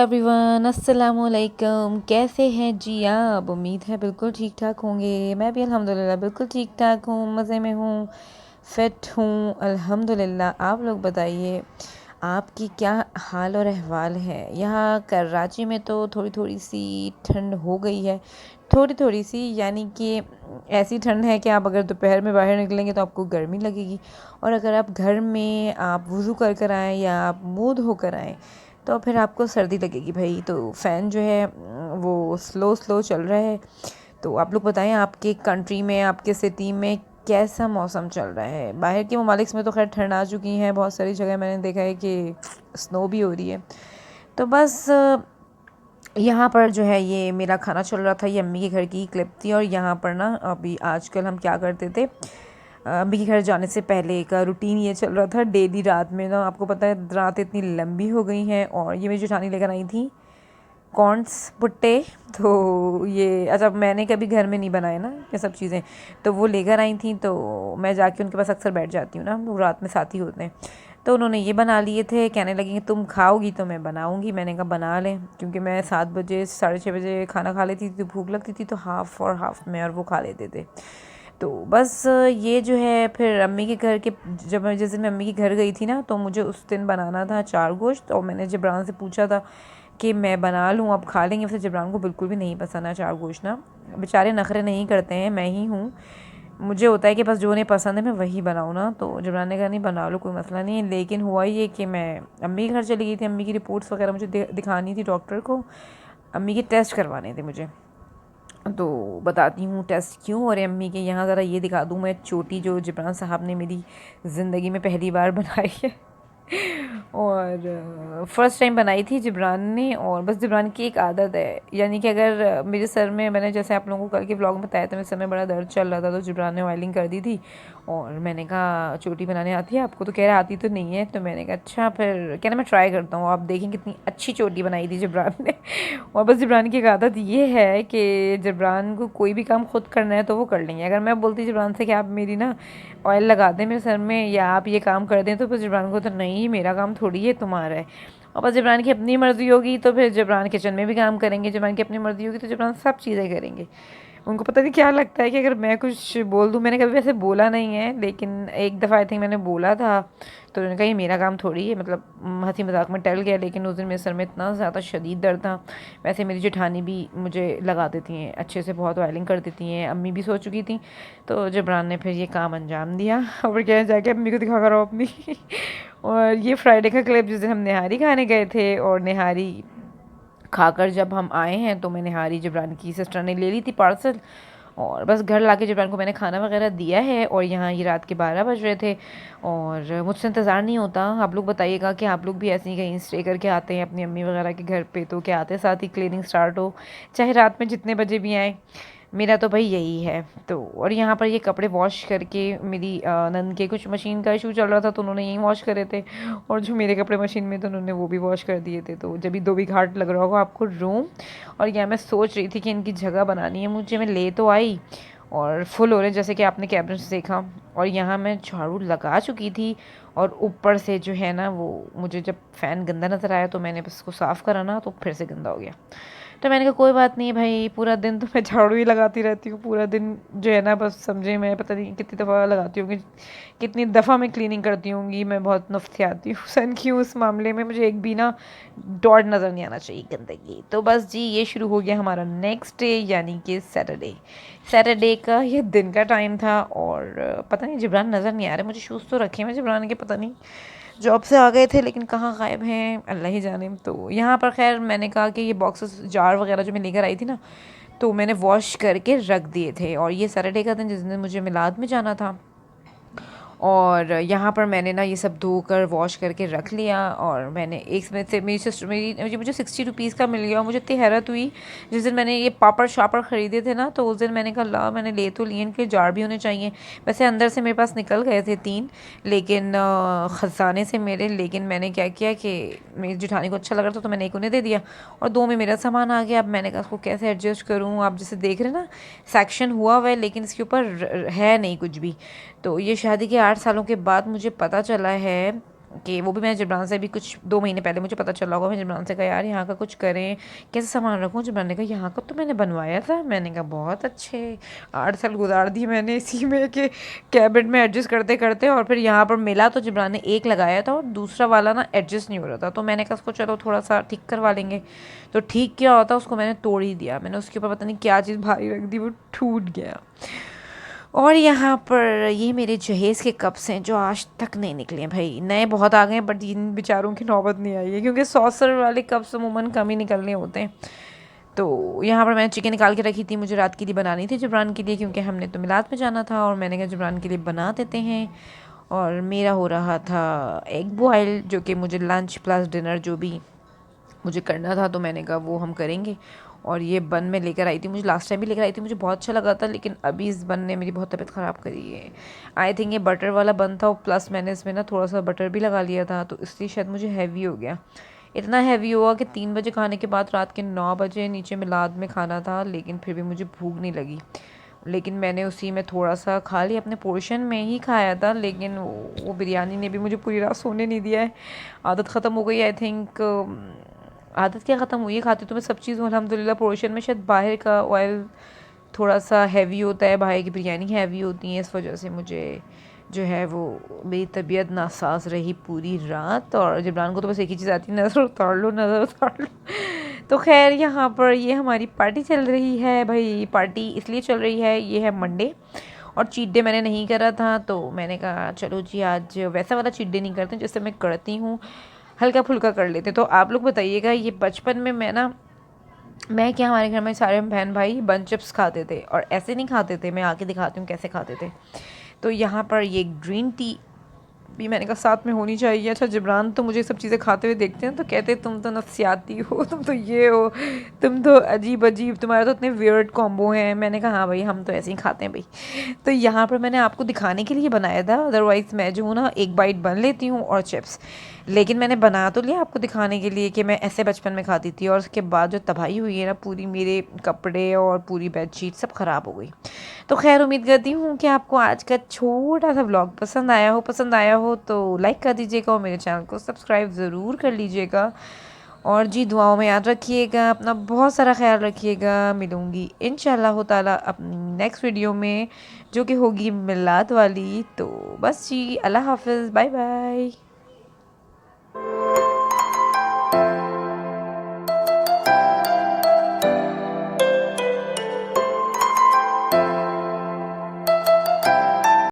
Everyone, अस्सलामुअलैकुम। कैसे हैं जी आप? उम्मीद है बिल्कुल ठीक ठाक होंगे। मैं भी अल्हम्दुलिल्लाह बिल्कुल ठीक ठाक हूँ, मज़े में हूँ, फ़िट हूँ अल्हम्दुलिल्लाह। आप लोग बताइए, आपकी क्या हाल और अहवाल है? यहाँ कराची में तो थोड़ी थोड़ी सी ठंड हो गई है, थोड़ी थोड़ी सी, यानी कि ऐसी ठंड है कि आप अगर दोपहर में बाहर निकलेंगे तो आपको गर्मी लगेगी, और अगर आप घर में आप वज़ू कर कर आएँ या आप मुँह धो कर आएँ तो फिर आपको सर्दी लगेगी भाई। तो फ़ैन जो है वो स्लो स्लो चल रहा है। तो आप लोग बताएं, आपके कंट्री में, आपके सिटी में कैसा मौसम चल रहा है? बाहर के ममालिक में तो खैर ठंड आ चुकी है, बहुत सारी जगह मैंने देखा है कि स्नो भी हो रही है। तो बस यहाँ पर जो है ये मेरा खाना चल रहा था, ये अम्मी के घर की क्लिप थी। और यहाँ पर ना अभी आजकल हम क्या करते थे, अम्मी के घर जाने से पहले का रूटीन ये चल रहा था डेली। रात में ना, आपको पता है रात इतनी लंबी हो गई हैं, और ये मेरी जेठानी लेकर आई थी कॉर्नस भुट्टे। तो ये अच्छा, मैंने कभी घर में नहीं बनाए ना ये सब चीज़ें, तो वो लेकर आई थी। तो मैं जाके उनके पास अक्सर बैठ जाती हूँ ना, वो रात में साथ ही होते हैं। तो उन्होंने ये बना लिए थे, कहने लगी तुम खाओगी तो मैं बनाऊँगी। मैंने कहा बना लें, क्योंकि मैं 7 बजे 6:30 बजे खाना खा लेती थी, तो भूख लगती थी, तो हाफ़ और हाफ़ में और वो खा लेते थे। तो बस ये जो है, फिर अम्मी के घर के, जब मैं जिस दिन मैं अम्मी के घर गई थी ना, तो मुझे उस दिन बनाना था चार गोश्त। और मैंने जबरान से पूछा था कि मैं बना लूँ, अब खा लेंगे। वैसे जबरान को बिल्कुल भी नहीं पसंद है चार गोश्त ना, बेचारे नखरे नहीं करते हैं, मैं ही हूँ। मुझे होता है कि बस जो उन्हें पसंद है मैं वही बनाऊँ ना। तो जबरान ने कहा नहीं बना लो, कोई मसला नहीं है। लेकिन हुआ ये कि मैं अम्मी के घर चली गई थी, अम्मी की रिपोर्ट्स वगैरह मुझे दिखानी थी डॉक्टर को, अम्मी के टेस्ट करवाने थे मुझे। तो बताती हूँ टेस्ट क्यों। और अम्मी के यहाँ ज़रा ये दिखा दूँ मैं चोटी, जो जबरान साहब ने मेरी ज़िंदगी में पहली बार बनाई है। और फर्स्ट टाइम बनाई थी जबरान ने। और बस जबरान की एक आदत है, यानी कि अगर मेरे सर में, मैंने जैसे आप लोगों को कल के व्लॉग में बताया था, मेरे सर में बड़ा दर्द चल रहा था, तो जबरान ने ऑयलिंग कर दी थी। और मैंने कहा चोटी बनाने आती है आपको? तो कह रहा आती तो नहीं है। तो मैंने कहा अच्छा, फिर कहना मैं ट्राई करता हूँ, आप देखें कितनी अच्छी चोटी बनाई थी जबरान ने। और बस जबरान की एक आदत ये है कि जबरान को कोई भी काम खुद करना है तो वो कर लेंगे। अगर मैं बोलती जबरान से कि आप मेरी ना ऑयल लगा दें मेरे सर में, या आप ये काम कर दें, तो फिर जबरान को तो नहीं, मेरा काम थोड़ी है, तुम्हारा है। और बस जबरान की अपनी मर्ज़ी होगी तो फिर जबरान किचन में भी काम करेंगे, जबरान की अपनी मर्ज़ी होगी तो जबरान सब चीज़ें करेंगे। उनको पता नहीं क्या लगता है कि अगर मैं कुछ बोल दूँ, मैंने कभी वैसे बोला नहीं है, लेकिन एक दफ़ा आई थिंक मैंने बोला था, तो उन्होंने कहा ये मेरा काम थोड़ी है, मतलब हंसी मजाक में टल गया। लेकिन उस दिन मेरे सर में इतना ज़्यादा शदीद दर्द था। वैसे मेरी जेठानी भी मुझे लगा देती हैं अच्छे से, बहुत ऑयलिंग कर देती हैं, अम्मी भी सो चुकी थी। तो जबरान ने फिर ये काम अंजाम दिया। और क्या जाके अम्मी को दिखा कर अपनी। और ये फ्राइडे का क्लिप, जिस दिन हम निहारी खाने गए थे, और निहारी खाकर जब हम आए हैं, तो मैं निहारी जबरान की सिस्टर ने ले ली थी पार्सल, और बस घर लाके जबरान को मैंने खाना वगैरह दिया है। और यहाँ ये रात के 12 बज रहे थे, और मुझसे इंतज़ार नहीं होता। आप लोग बताइएगा कि आप लोग भी ऐसे ही कहीं स्टे करके आते हैं अपनी अम्मी वगैरह के घर पे, तो क्या आते साथ ही क्लीनिंग स्टार्ट हो, चाहे रात में जितने बजे भी आएँ। मेरा तो भाई यही है। तो और यहाँ पर ये कपड़े वॉश करके, मेरी नंद के कुछ मशीन का इशू चल रहा था, तो उन्होंने यहीं वॉश करे थे। और जो मेरे कपड़े मशीन में थे, उन्होंने वो भी वॉश कर दिए थे। तो जब भी दो भी घाट लग रहा होगा आपको रूम। और यहाँ मैं सोच रही थी कि इनकी जगह बनानी है मुझे, मैं ले तो आई, और फुल हो रहे जैसे कि आपने कैबिनेट से देखा। और यहाँ मैं झाड़ू लगा चुकी थी, और ऊपर से जो है ना, वो मुझे जब फ़ैन गंदा नज़र आया, तो मैंने बस उसको साफ़ करा ना, तो फिर से गंदा हो गया। तो मैंने कहा कोई बात नहीं भाई, पूरा दिन तो मैं झाड़ू ही लगाती रहती हूँ, पूरा दिन जो है ना, बस समझे मैं पता नहीं कितनी दफ़ा लगाती हूँ, कितनी दफ़ा मैं क्लीनिंग करती हूँगी। मैं बहुत नुफ्ती आती हूँ सन की उस मामले में, मुझे एक भी ना डॉट नज़र नहीं आना चाहिए गंदगी। तो बस जी, ये शुरू हो गया हमारा नेक्स्ट डे, यानी कि सैटरडे। सैटरडे का ये दिन का टाइम था, और पता नहीं जबरान नज़र नहीं आ रहे, मुझे शूज़ तो रखे मैं जबरान के, पता नहीं जॉब से आ गए थे, लेकिन कहाँ गायब हैं अल्लाह ही जाने। तो यहाँ पर खैर मैंने कहा कि ये बॉक्सेस जार वगैरह जो मैं लेकर आई थी ना, तो मैंने वॉश करके रख दिए थे। और ये सैटरडे का दिन, जिस दिन मुझे मिलाद में जाना था, और यहाँ पर मैंने ना ये सब धोकर वॉश करके रख लिया। और मैंने एक में से मेरी सिस्टर, मुझे 60 रुपीज़ का मिल गया। और मुझे इतनी हैरत हुई, जिस दिन मैंने ये पापड़ शापड़ ख़रीदे थे ना, तो उस दिन मैंने कहा ला, मैंने ले तो लिए, इनके जार भी होने चाहिए। वैसे अंदर से मेरे पास निकल गए थे 3, लेकिन ख़जाने से मेरे। लेकिन मैंने क्या किया कि मेरी जेठानी को अच्छा लग रहा था, तो मैंने एक उन्हें दे दिया, और 2 में मेरा सामान आ गया। अब मैंने कहा उसको कैसे एडजस्ट करूँ। आप जैसे देख रहे हैं ना, सेक्शन हुआ हुआ है, लेकिन इसके ऊपर है नहीं कुछ भी। तो ये शादी के 8 सालों के बाद मुझे पता चला है कि वो भी मैंने जबरान से भी कुछ 2 महीने पहले मुझे पता चला होगा। मैं जबरान से कहा यार यहाँ का कुछ करें, कैसे सामान रखूँ? जबरान ने कहा यहाँ का तो मैंने बनवाया था। मैंने कहा बहुत अच्छे। 8 साल गुजार दिए मैंने इसी में कि कैबिनेट में एडजस्ट करते करते, और फिर यहाँ पर मिला तो जबरान ने एक लगाया था और दूसरा वाला ना एडजस्ट नहीं हो रहा था। तो मैंने कहा उसको चलो थोड़ा सा ठीक करवा लेंगे। तो ठीक क्या होता, उसको मैंने तोड़ ही दिया। मैंने उसके ऊपर पता नहीं क्या चीज़ भारी रख दी, वो टूट गया। और यहाँ पर ये मेरे जहेज़ के कप्स हैं जो आज तक नहीं निकले भाई। नए बहुत आ गए हैं बट इन बेचारों की नौबत नहीं आई है, क्योंकि सॉसर वाले कप्स अमूमन कम ही निकलने होते हैं। तो यहाँ पर मैंने चिकन निकाल के रखी थी, मुझे रात के लिए बनानी थी जबरान के लिए, क्योंकि हमने तो मिलाद में जाना था। और मैंने कहा जबरान के लिए बना देते हैं। और मेरा हो रहा था एग बॉयल, जो कि मुझे लंच प्लस डिनर जो भी मुझे करना था, तो मैंने कहा वो हम करेंगे। और ये बन में लेकर आई थी, मुझे लास्ट टाइम भी लेकर आई थी, मुझे बहुत अच्छा लगा था, लेकिन अभी इस बन ने मेरी बहुत तबीयत ख़राब करी है। आई थिंक ये बटर वाला बन था, और प्लस मैंने इसमें ना थोड़ा सा बटर भी लगा लिया था, तो इसलिए शायद मुझे हैवी हो गया। इतना हैवी हुआ कि 3 बजे खाने के बाद रात के 9 बजे नीचे मिलाद में खाना था, लेकिन फिर भी मुझे भूख नहीं लगी। लेकिन मैंने उसी में थोड़ा सा खा लिया, अपने पोर्शन में ही खाया था, लेकिन वो बिरयानी ने भी मुझे पूरी रात सोने नहीं दिया है। आदत ख़त्म हो गई आई थिंक। आदत क्या ख़त्म हुई है, खाती तो मैं सब चीज़ हूँ अल्हम्दुलिल्लाह। पोर्शन में शायद बाहर का ऑयल थोड़ा सा हैवी होता है, बाहर की बिरयानी हैवी होती है, इस वजह से मुझे जो है वो मेरी तबीयत नासाज रही पूरी रात। और जबरान को तो बस एक ही चीज़ आती है, नज़र उतार लो नज़र उतार लो। तो खैर यहाँ पर ये हमारी पार्टी चल रही है भाई। पार्टी इसलिए चल रही है, ये है मंडे और चीट डे मैंने नहीं करा था, तो मैंने कहा चलो जी आज वैसा वाला चीट डे नहीं करते जैसे मैं करती हूँ, हल्का फुल्का कर लेते। तो आप लोग बताइएगा, ये बचपन में मैं क्या, हमारे घर में सारे बहन भाई बन चिप्स खाते थे, और ऐसे नहीं खाते थे, मैं आके दिखाती हूँ कैसे खाते थे। तो यहाँ पर ये ग्रीन टी भी मैंने कहा साथ में होनी चाहिए। अच्छा जबरान तो मुझे सब चीज़ें खाते हुए देखते हैं तो कहते हैं तुम तो नफसियाती हो, तुम तो ये हो, तुम तो अजीब अजीब, तुम्हारे तो इतने वियर्ड कॉम्बो हैं। मैंने कहा हाँ भाई हम तो ऐसे ही खाते हैं भाई। तो यहाँ पर मैंने आपको दिखाने के लिए बनाया था, अदरवाइज़ मैं जो हूँ ना एक बाइट बन लेती हूँ और चिप्स, लेकिन मैंने बना तो लिया आपको दिखाने के लिए कि मैं ऐसे बचपन में खाती थी। और उसके बाद जो तबाही हुई है ना पूरी, मेरे कपड़े और पूरी बेडशीट सब ख़राब हो गई। तो खैर उम्मीद करती हूँ कि आपको आज का छोटा सा व्लॉग पसंद आया हो तो लाइक कर दीजिएगा और मेरे चैनल को सब्सक्राइब ज़रूर कर लीजिएगा। और जी दुआओं में याद रखिएगा, अपना बहुत सारा ख्याल रखिएगा। मिलूँगी इंशाल्लाह ताला अपनी नेक्स्ट वीडियो में, जो कि होगी मिलाद वाली। तो बस जी, अल्लाह हाफ़िज़, बाय बाय।